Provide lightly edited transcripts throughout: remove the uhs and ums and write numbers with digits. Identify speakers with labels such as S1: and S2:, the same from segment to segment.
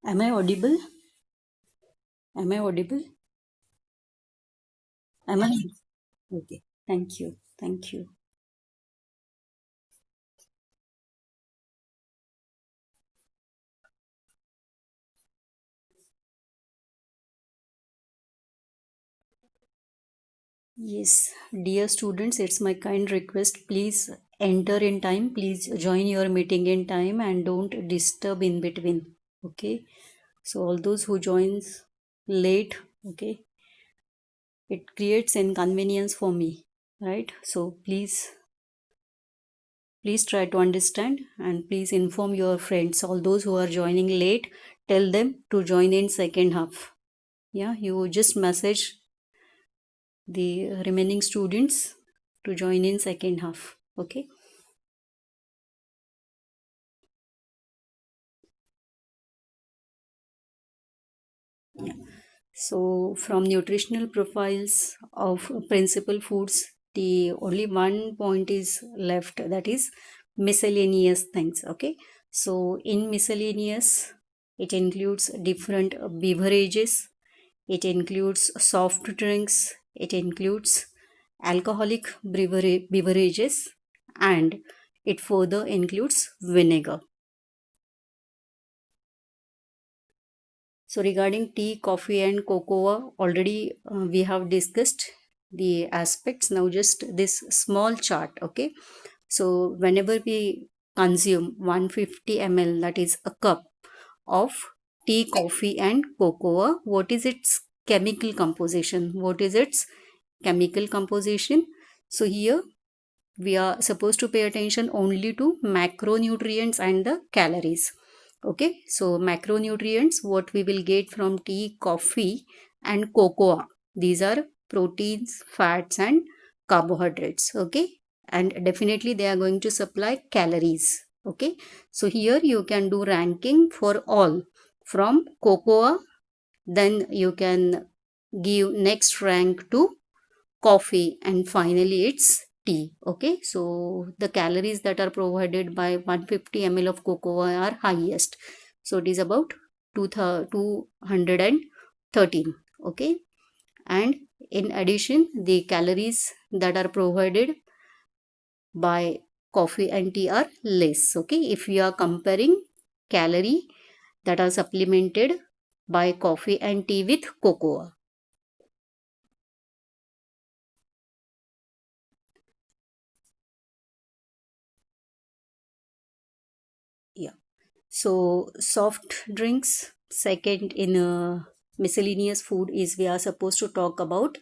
S1: Am I audible? Am I audible? Am I? Okay. Thank you. Thank you. Yes, dear students, it's my kind request. Please enter in time. Please join your meeting in time and don't disturb in between. Okay. So all those who joins late, okay, it creates inconvenience for me, right? So please try to understand and please inform your friends. All those who are joining late, tell them to join in second half. Yeah, you just message the remaining students to join in second half. Okay. Yeah. So from nutritional profiles of principal foods, the only one point is left, that is miscellaneous things. Okay. So in miscellaneous, it includes different beverages, it includes soft drinks, it includes alcoholic beverages, and it further includes vinegar. So regarding tea, coffee and cocoa, already we have discussed the aspects. Now just this small chart, okay? So whenever we consume 150 ml, that is a cup of tea, coffee and cocoa, what is its chemical composition? What is its chemical composition? So here we are supposed to pay attention only to macronutrients and the calories. Okay, so macronutrients, what we will get from tea, coffee and cocoa, these are proteins, fats and carbohydrates. Okay, and definitely they are going to supply calories. Okay, so here you can do ranking for all from cocoa, then you can give next rank to coffee, and finally it's tea. Okay, so the calories that are provided by 150 ml of cocoa are highest, so it is about 213. Okay, and in addition the calories that are provided by coffee and tea are less. Okay, if you are comparing calorie that are supplemented by coffee and tea with cocoa. Yeah. So soft drinks, second in miscellaneous food, is we are supposed to talk about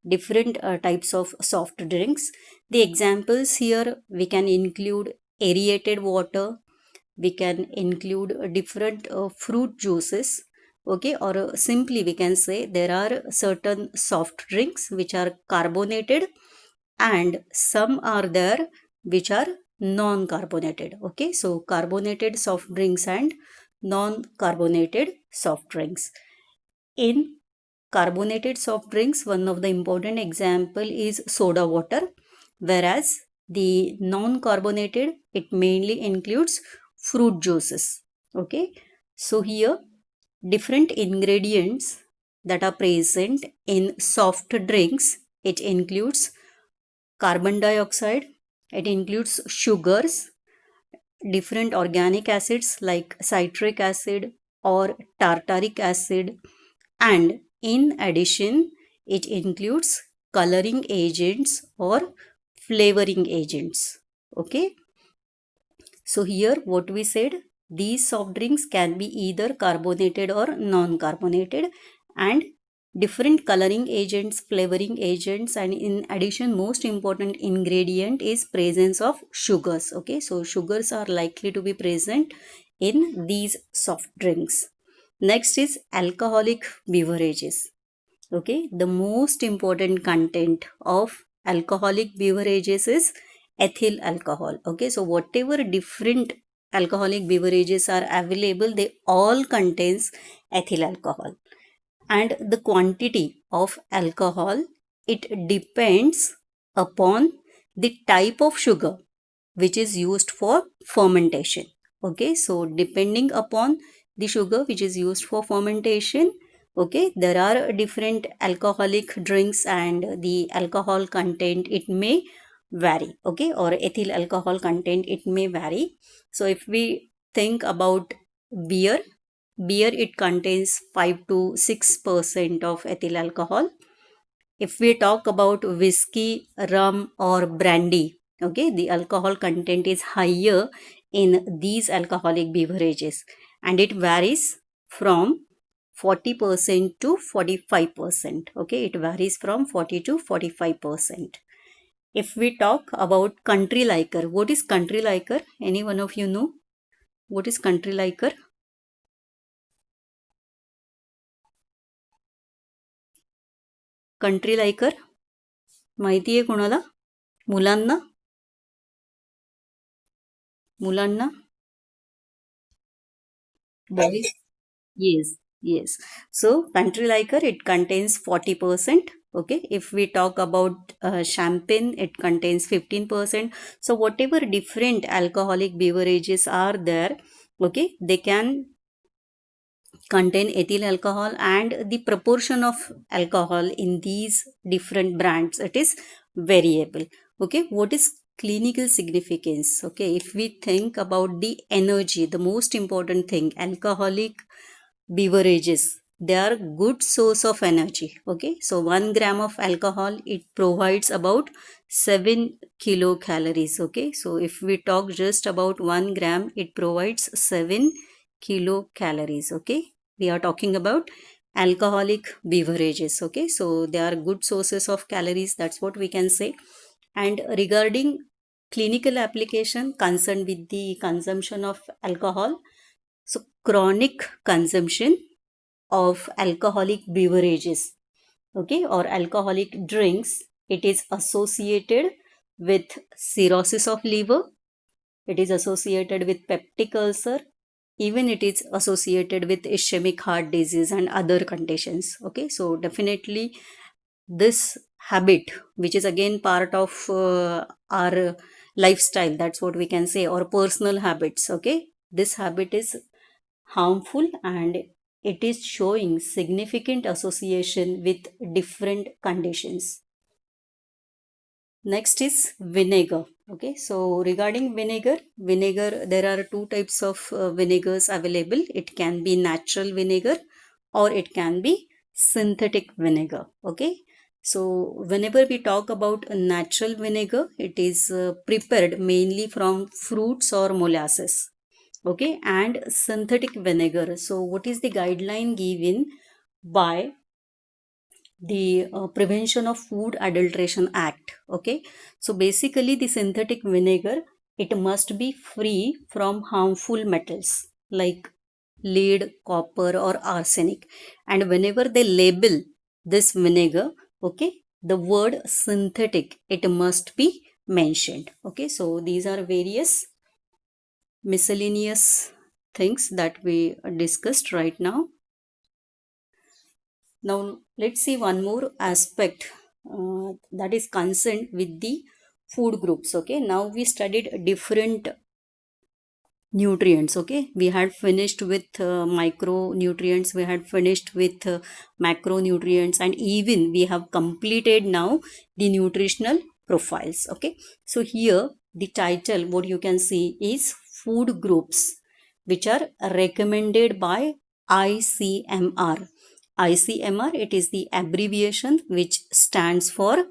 S1: different types of soft drinks. The examples here we can include aerated water, we can include different fruit juices. Okay, or simply we can say there are certain soft drinks which are carbonated and some are there which are non-carbonated. Okay, so carbonated soft drinks and non-carbonated soft drinks. In carbonated soft drinks, one of the important example is soda water, whereas the non-carbonated, it mainly includes fruit juices. Okay, so here different ingredients that are present in soft drinks, it includes carbon dioxide, it includes sugars, different organic acids like citric acid or tartaric acid, and in addition, it includes coloring agents or flavoring agents. Okay, so here what we said, these soft drinks can be either carbonated or non-carbonated, and different coloring agents, flavoring agents, and in addition most important ingredient is presence of sugars. Okay, so sugars are likely to be present in these soft drinks. Next is alcoholic beverages. Okay, the most important content of alcoholic beverages is ethyl alcohol. Okay, so whatever different alcoholic beverages are available, they all contains ethyl alcohol, and the quantity of alcohol, it depends upon the type of sugar which is used for fermentation. Okay, so depending upon the sugar which is used for fermentation. Okay, there are different alcoholic drinks and the alcohol content it may vary. Okay, or ethyl alcohol content it may vary. So if we think about beer, beer it contains 5 to 6% of ethyl alcohol. If we talk about whiskey, rum, or brandy, okay, the alcohol content is higher in these alcoholic beverages and it varies from 40% to 45%. Okay, it varies from 40 to 45%. If we talk about country liquor, what is country liquor? Any one of you know what is country liquor? Country liquor माहिती आहे कोणाला? मुलांना? मुलांना? Boys? Yes, yes. So country liquor it contains 40%. Okay, if we talk about champagne, it contains 15%. So whatever different alcoholic beverages are there, okay, they can contain ethyl alcohol, and the proportion of alcohol in these different brands it is variable. Okay, what is clinical significance? Okay, if we think about the energy, the most important thing, alcoholic beverages, they are good source of energy. Okay, so 1 gram of alcohol it provides about 7 kilocalories. Okay, so if we talk just about 1 gram, it provides 7 kilocalories. Okay, we are talking about alcoholic beverages. Okay, so they are good sources of calories, that's what we can say. And regarding clinical application concerned with the consumption of alcohol, so chronic consumption of alcoholic beverages, okay, or alcoholic drinks, it is associated with cirrhosis of liver, it is associated with peptic ulcer, even it is associated with ischemic heart disease and other conditions. Okay, so definitely this habit, which is again part of our lifestyle, that's what we can say, or personal habits. Okay, this habit is harmful and it is showing significant association with different conditions. Next is vinegar. Okay, so regarding vinegar, there are two types of vinegars available. It can be natural vinegar or it can be synthetic vinegar. Okay, so whenever we talk about a natural vinegar, it is prepared mainly from fruits or molasses. Okay, and synthetic vinegar. So what is the guideline given by the Prevention of Food Adulteration Act? Okay, so basically the synthetic vinegar it must be free from harmful metals like lead, copper, or arsenic. And whenever they label this vinegar, okay, the word synthetic it must be mentioned. Okay, so these are various miscellaneous things that we discussed right now. Now, let's see one more aspect that is concerned with the food groups. Okay, now we studied different nutrients. Okay, we had finished with micronutrients, we had finished with macronutrients, and even we have completed now the nutritional profiles. Okay, so here the title, what you can see is food groups which are recommended by ICMR. ICMR, it is the abbreviation which stands for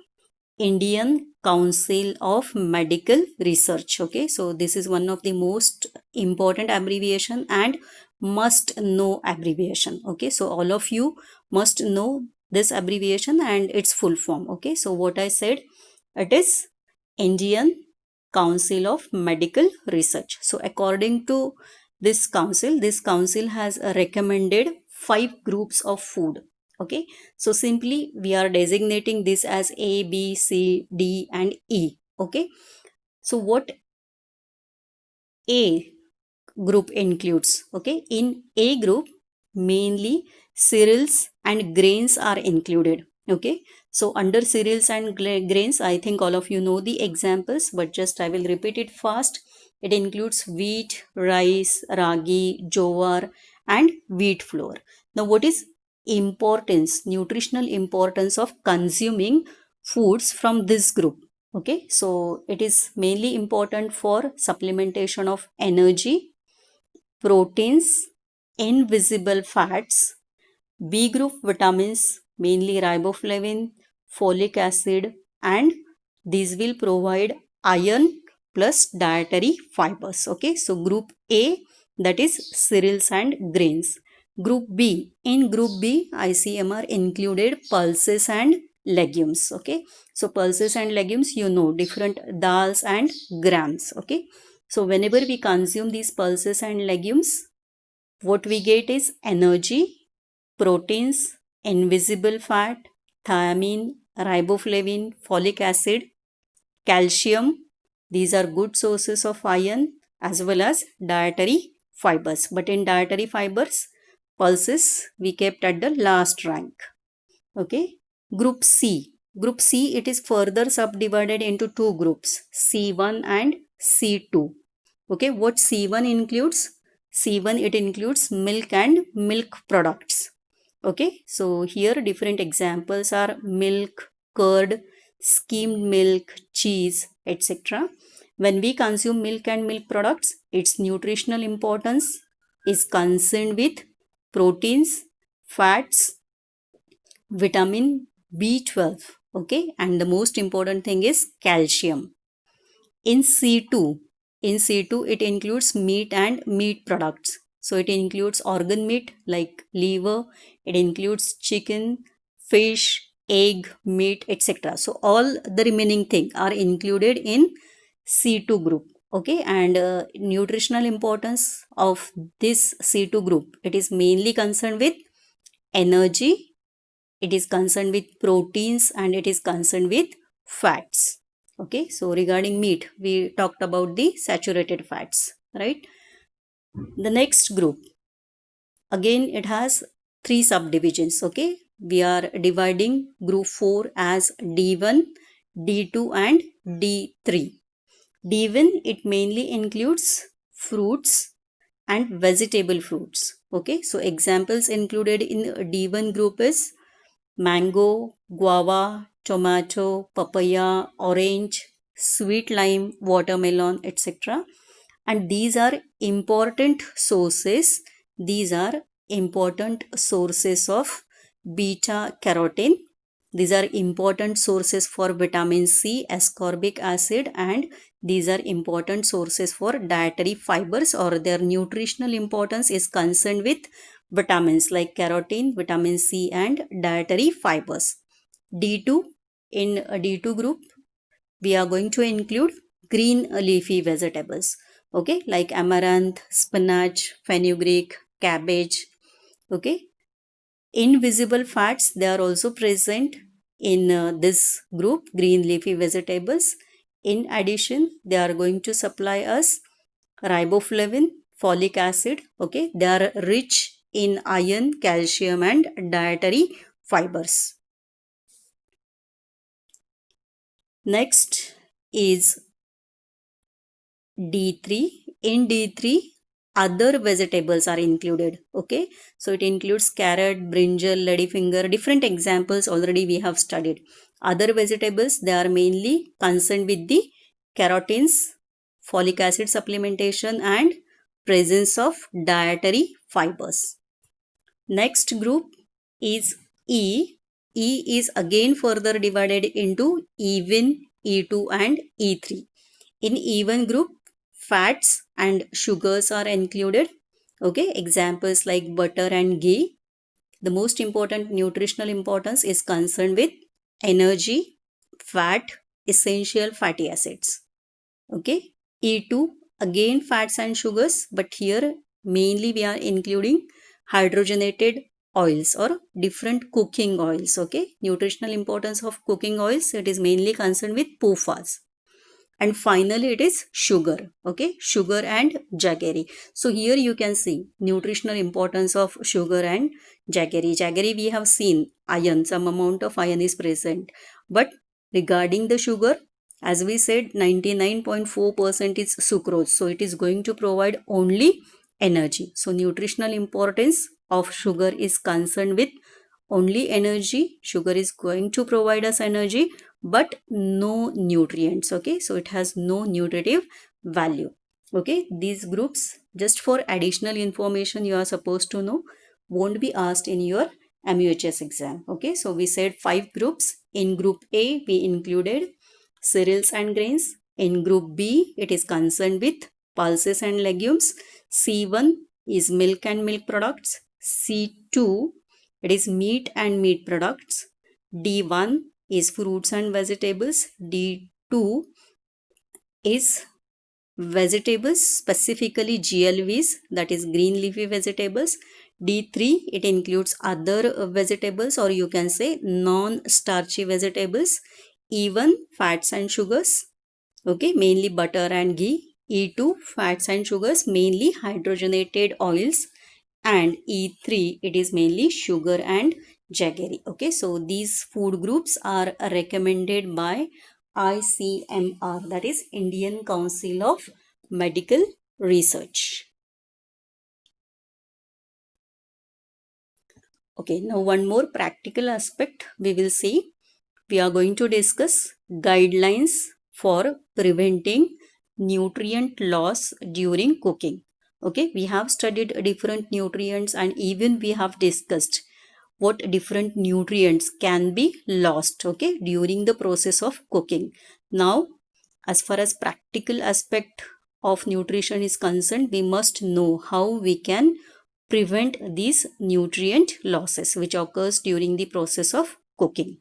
S1: Indian Council of Medical Research. Okay, so this is one of the most important abbreviation and must know abbreviation. Okay, so all of you must know this abbreviation and its full form. Okay, so what I said, it is Indian Council of Medical Research. So according to this council has recommended 5 groups of food. Okay, so simply we are designating this as A, B, C, D and E. Okay, so what A group includes? Okay, in A group mainly cereals and grains are included. Okay, so under cereals and grains, I think all of you know the examples, but just I will repeat it fast. It includes wheat, rice, ragi, jowar, and wheat flour. Now, what is nutritional importance of consuming foods from this group? Okay, so it is mainly important for supplementation of energy, proteins, invisible fats, B group vitamins, mainly riboflavin, folic acid, and these will provide iron plus dietary fibers. Okay, so group A, that is cereals and grains. Group B, in group B, ICMR included pulses and legumes. Okay, so pulses and legumes, different dals and grams. Okay, so whenever we consume these pulses and legumes, what we get is energy, proteins, invisible fat, thiamine, riboflavin, folic acid, calcium. These are good sources of iron as well as dietary fibers. But in dietary fibers, pulses we kept at the last rank. Okay. Group C. Group C, it is further subdivided into two groups, C1 and C2. Okay, what C1 includes? C1, it includes milk and milk products. Okay, so here different examples are milk, curd, skimmed milk, cheese, etc. When we consume milk and milk products, its nutritional importance is concerned with proteins, fats, vitamin B12. Okay, and the most important thing is calcium. In C2, it includes meat and meat products. So it includes organ meat like liver, it includes chicken, fish, egg, meat, etc. So all the remaining things are included in C2 group. Okay, and nutritional importance of this C2 group, it is mainly concerned with energy, it is concerned with proteins, and it is concerned with fats. Okay, so regarding meat, we talked about the saturated fats, right? The next group, again, it has three subdivisions. Okay, we are dividing group 4 as D1, D2, and D3. D1, it mainly includes fruits and vegetable fruits. Okay, so examples included in D1 group is mango, guava, tomato, papaya, orange, sweet lime, watermelon, etc. And these are important sources. These are important sources of beta carotene. These are important sources for vitamin C, ascorbic acid, and these are important sources for dietary fibers, or their nutritional importance is concerned with vitamins like carotene, vitamin C, and dietary fibers. D2, in a D2 group, we are going to include green leafy vegetables. Okay, like amaranth, spinach, fenugreek, cabbage. Okay, invisible fats, they are also present in this group, green leafy vegetables. In addition, they are going to supply us riboflavin, folic acid. Okay, they are rich in iron, calcium, and dietary fibers. Next is D3. In D3, other vegetables are included. Okay, so it includes carrot, brinjal, ladyfinger. Different examples already we have studied. Other vegetables, they are mainly concerned with the carotenes, folic acid supplementation, and presence of dietary fibers. Next group is E. E is again further divided into E1, E2, and E3. In E1 group, fats and sugars are included. Okay, examples like butter and ghee. The most important nutritional importance is concerned with energy, fat, essential fatty acids. Okay, E2, again fats and sugars, but here mainly we are including hydrogenated oils or different cooking oils. Okay, nutritional importance of cooking oils, it is mainly concerned with PUFAs. And finally it is sugar. Okay, sugar and jaggery. So here you can see nutritional importance of sugar and jaggery. We have seen iron, some amount of iron is present, but regarding the sugar, as we said, 99.4% is sucrose, so it is going to provide only energy. So nutritional importance of sugar is concerned with only energy. Sugar is going to provide us energy, but no nutrients. Okay, so it has no nutritive value. Okay, these groups, just for additional information you are supposed to know, won't be asked in your MUHS exam. Okay, so we said 5 groups. In group A, we included cereals and grains. In group B, it is concerned with pulses and legumes. C1 is milk and milk products. C2, it is meat and meat products. D1 is fruits and vegetables. D2 is vegetables, specifically GLVs, that is green leafy vegetables. D3, it includes other vegetables, or you can say non-starchy vegetables, even fats and sugars. Okay, mainly butter and ghee. E2, fats and sugars, mainly hydrogenated oils. And E3, it is mainly sugar and jaggery. Okay, so these food groups are recommended by ICMR, that is Indian Council of Medical Research. Okay, now one more practical aspect we will see. We are going to discuss guidelines for preventing nutrient loss during cooking. Okay, we have studied different nutrients, and even we have discussed what different nutrients can be lost, okay, during the process of cooking. Now, as far as practical aspect of nutrition is concerned, we must know how we can prevent these nutrient losses which occurs during the process of cooking.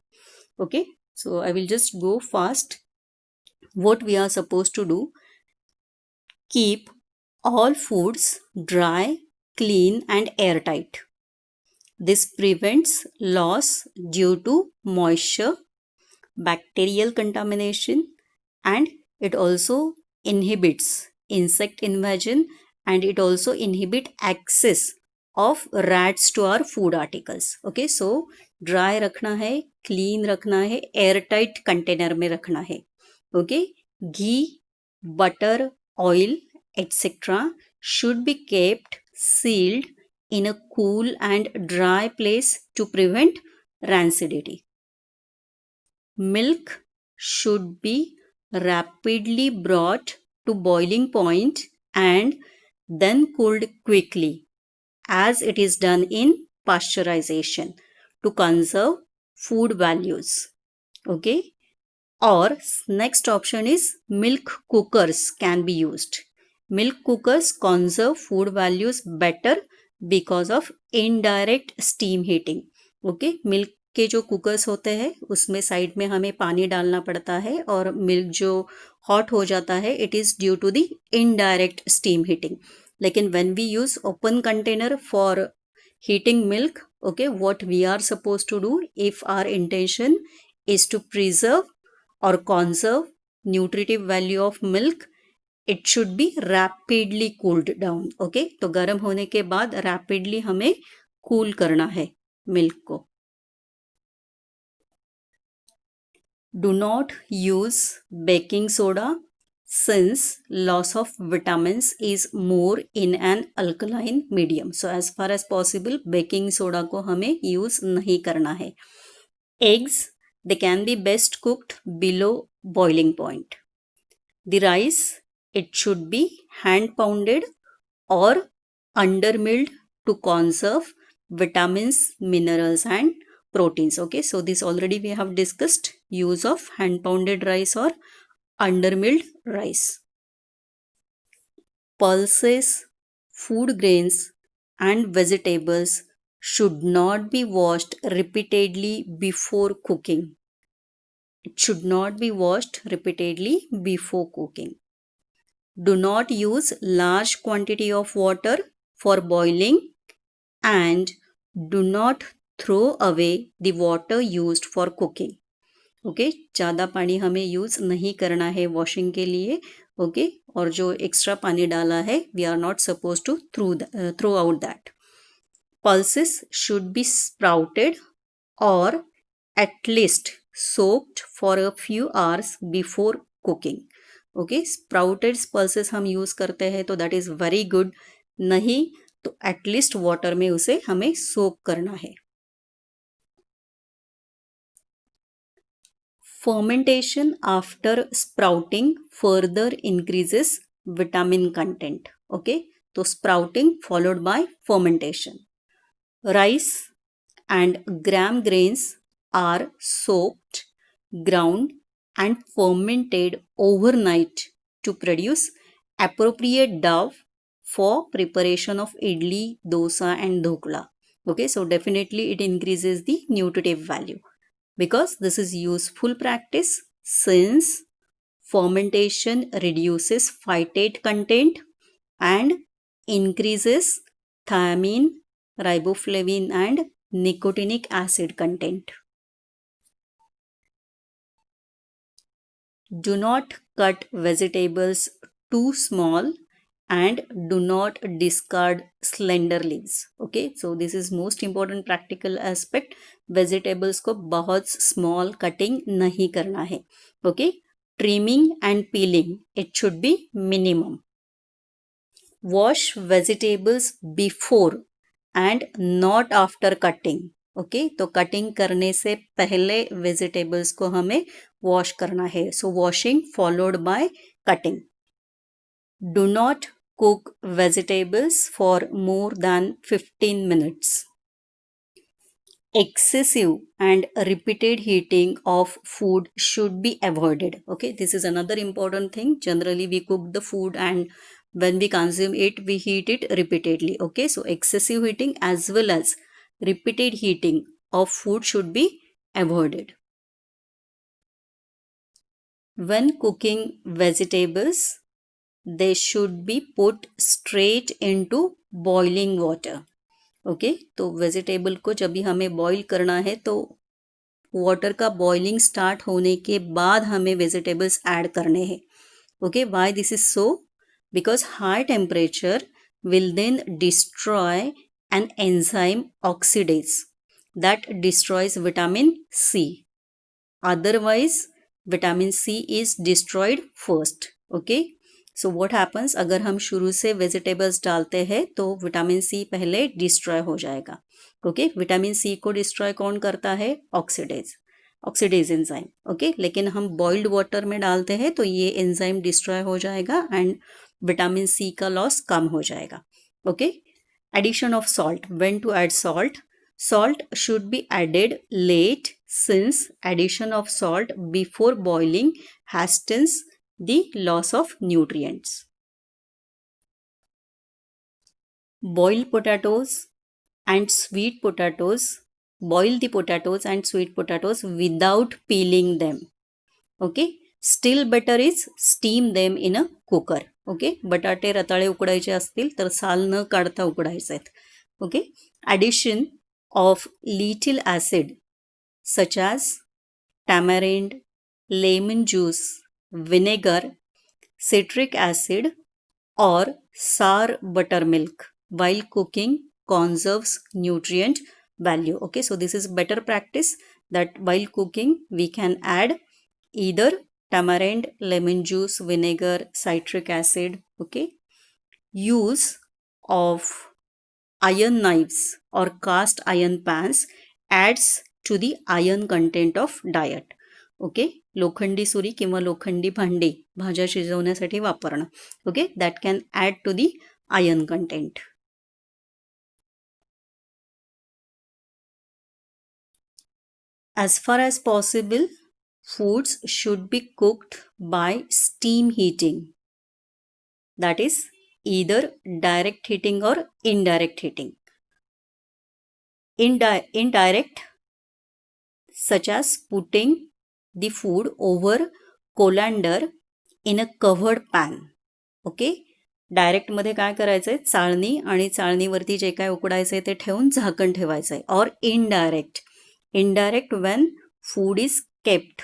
S1: Okay, so I will just go fast. What we are supposed to do: keep all foods dry, clean and airtight. This prevents loss due to moisture, bacterial contamination, and it also inhibits insect invasion, and it also inhibit access of rats to our food articles. Okay, so dry रखना है, clean रखना है, airtight container में रखना है. Okay, ghee, butter, oil, etc. should be kept sealed in a cool and dry place to prevent rancidity. Milk should be rapidly brought to boiling point and then cooled quickly, as it is done in pasteurization, to conserve food values. Okay, or next option is milk cookers can be used. Milk cookers conserve food values better because of indirect steam heating. Okay, milk के जो cookers होते हैं उसमें side में हमें पानी डालना पड़ता है और मिल्क जो हॉट हो जाता है, it is due to the indirect steam heating. लेकिन when we use open container for heating milk, okay, what we are supposed to do, if our intention is to preserve or conserve nutritive value of milk, it should be rapidly cooled down. Okay, तो गर्म होने के बाद rapidly हमें cool करना है milk को. Do not use baking soda since loss of vitamins is more in an alkaline medium. So as far as possible baking soda को हमें use नहीं करना है. Eggs, they can be best cooked below boiling point. The rice, it should be hand pounded or undermilled to conserve vitamins, minerals and proteins. Okay, so this already we have discussed, use of hand pounded rice or undermilled rice. Pulses, food grains and vegetables should not be washed repeatedly before cooking. It should not be washed repeatedly before cooking. Do not use large quantity of water for boiling and do not throw away the water used for cooking. Okay, ज़्यादा पानी हमें use नहीं करना है washing के लिए. Okay, और जो एक्स्ट्रा पानी डाला है we are not suppose to throw out that. Pulses should be sprouted or at least soaked for a few hours before cooking. Okay, sprouted pulses हम use करते हैं तो that is very good. नहीं तो at least water में उसे हमें सोक करना है। Fermentation after sprouting further increases vitamin content. Okay, so sprouting followed by fermentation. Rice and gram grains are soaked, ground, and fermented overnight to produce appropriate dough for preparation of idli, dosa, and dhokla. Okay, so definitely it increases the nutritive value because this is useful practice since fermentation reduces phytate content and increases thiamine, riboflavin, and nicotinic acid content. Do not cut vegetables too small and do not discard slender leaves. Okay, so this is most important practical aspect. Vegetables को बहुत small cutting नहीं करना है. Okay, trimming and peeling it should be minimum. Wash vegetables before and not after cutting. Okay तो cutting करने से पहले vegetables को हमें वॉश करना है. So washing followed by cutting. Do not cook vegetables for more than 15 minutes. Excessive and repeated heating of food should be avoided. Okay, this is another important thing. Generally, we cook the food and when we consume it, we heat it repeatedly. Okay, so excessive heating as well as repeated heating of food should be avoided. When cooking vegetables, they should be put straight into boiling water. Okay तो vegetable को जब भी हमें boil करना है तो water का boiling start होने के बाद हमें वेजिटेबल्स ऐड करने हैं. Okay why this is so? Because high temperature will then destroy an enzyme oxidase that destroys vitamin C. Otherwise vitamin C is destroyed first. Okay so what happens, अगर हम शुरू से वेजिटेबल्स डालते हैं तो vitamin C पहले destroy हो जाएगा. ओके विटामिन सी को डिस्ट्रॉय कौन करता है? Oxidase enzyme. ओके लेकिन हम बॉइल्ड वाटर में डालते हैं तो ये एंजाइम डिस्ट्रॉय हो जाएगा एंड विटामिन सी का लॉस कम हो जाएगा. Okay addition of salt. When to add salt? Salt should be added late since addition of salt before boiling hastens the loss of nutrients. Boil potatoes and sweet potatoes. Boil the potatoes and sweet potatoes without peeling them. Okay. Still better is steam them in a cooker. Okay. बटाटे रताळे उकडायचे असतील तर साल न काढता उकडायचे आहेत. Okay. Addition of little acid such as tamarind, lemon juice, vinegar, citric acid or sour buttermilk while cooking conserves nutrient value. Okay, so this is better practice that while cooking we can add either tamarind, lemon juice, vinegar, citric acid. Okay, use of iron knives or cast iron pans adds to the iron content of diet. Okay लोखंडी सुरी किंवा लोखंडी भांडी भाज्या शिजवण्यासाठी वापरणं. Okay that can add to the iron content. As far as possible, foods should be cooked by steam heating. That is either direct heating or indirect heating. Indirect, such as putting the food over colander in a covered pan. Okay डायरेक्टमध्ये काय करायचं आहे? चाळणी आणि चाळणीवरती जे काय उकडायचं आहे ते ठेवून झाकण ठेवायचं आहे. और indirect when food is kept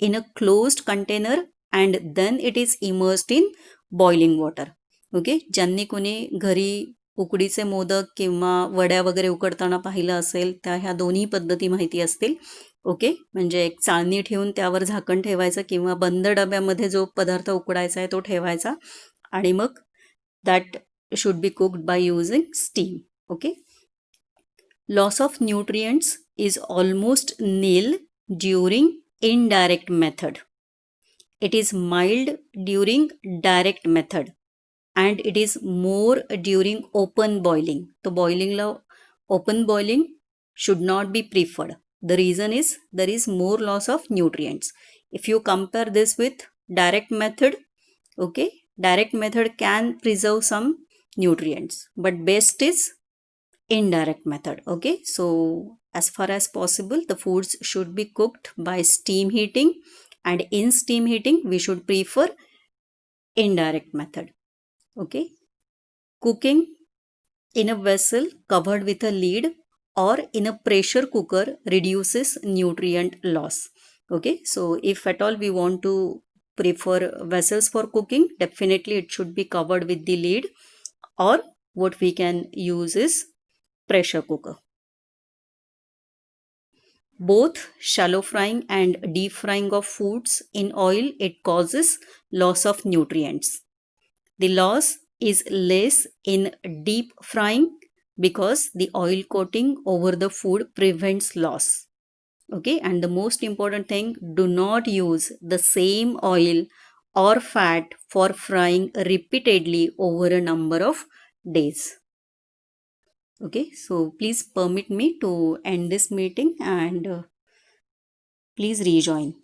S1: in a closed container and then it is immersed in boiling water. Okay ज्यांनी कोणी घरी उकडीचे मोदक किंवा वड्या वगैरे उकडताना पाहिलं असेल त्या ह्या दोन्ही पद्धती माहिती असतील. ओके म्हणजे एक चाळणी ठेवून त्यावर झाकण ठेवायचं किंवा बंद डब्यामध्ये जो पदार्थ उकडायचा आहे तो ठेवायचा आणि मग that should be cooked by using steam. Okay. Loss of nutrients is almost nil during indirect method. It is mild during direct method, and it is more during open boiling. So open boiling should not be preferred. The reason is there is more loss of nutrients. If you compare this with direct method, okay, direct method can preserve some nutrients, but best is indirect method. Okay, so as far as possible, the foods should be cooked by steam heating, and in steam heating we should prefer indirect method. Okay, cooking in a vessel covered with a lid or in a pressure cooker reduces nutrient loss. Okay, so if at all we want to prefer vessels for cooking, definitely it should be covered with the lid, or what we can use is pressure cooker. Both shallow frying and deep frying of foods in oil, it causes loss of nutrients. The loss is less in deep frying because the oil coating over the food prevents loss. Okay, and the most important thing, do not use the same oil or fat for frying repeatedly over a number of days. Okay, so please permit me to end this meeting, and please rejoin.